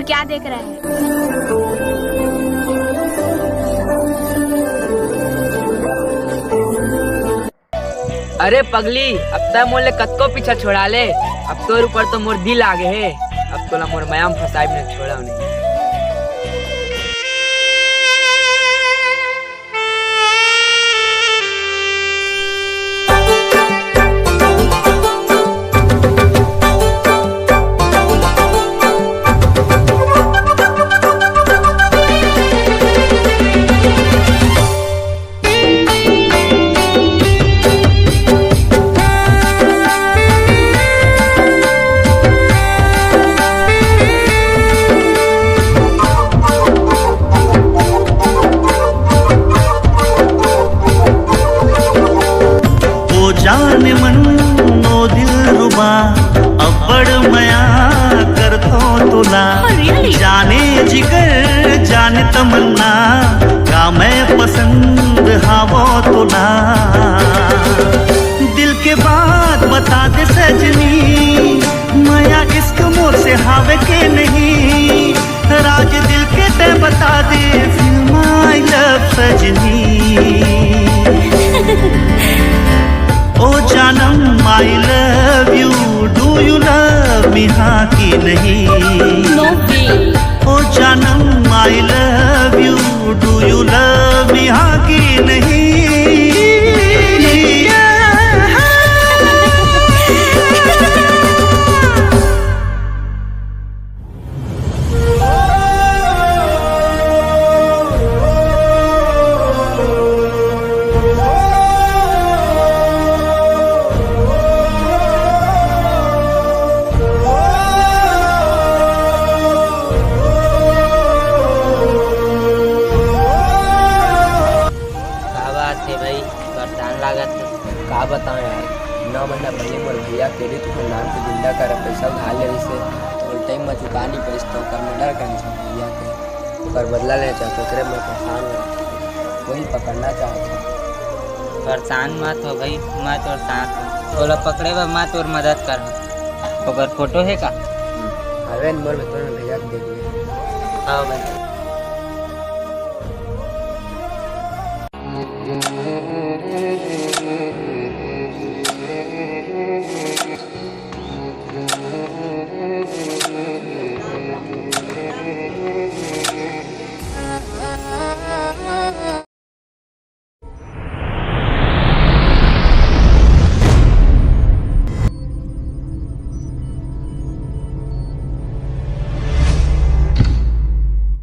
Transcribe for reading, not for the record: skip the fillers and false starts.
दूर क्या देख रहा है? अरे पगली, अब तक मोले कत्को पीछा छोड़ा ले। अब तोर ऊपर तो मोर दिल आगे है। अब तोला मोर मयाम फसाइब ने छोड़ा नहीं। जाने मन नो दिल रुबा अब्बड़ मया कर दो तुला। जाने जिगर जाने तमन्ना का मैं पसंद हावो तुला। दिल के बात बता दे सजनी, मया इश्क मोर से हावे के नहीं। राज दिल के ते बता दे फिर माय लव सजनी। ओ जानम I love you, do you love me हाँ कि नहीं? ओ जानम I love you, do you love me हाँ कि नहीं? का बताऊं यार, 9 महीना पहले मोर भैया तेरी तो नाम से गुंडा कर पैसा उधार ले से तो टाइम में चुका नहीं पैस तो कर में डर कर भैया के पर बदला ले चाहते करे मैं परेशान हूं। कोई पकड़ना चाहता। परेशान मत हो भाई, मैं तोर साथ तोला पकड़े बा, मैं तोर मदद कर। ओकर फोटो है का? अरे मोर में तोर भैया देख ले। हां भाई।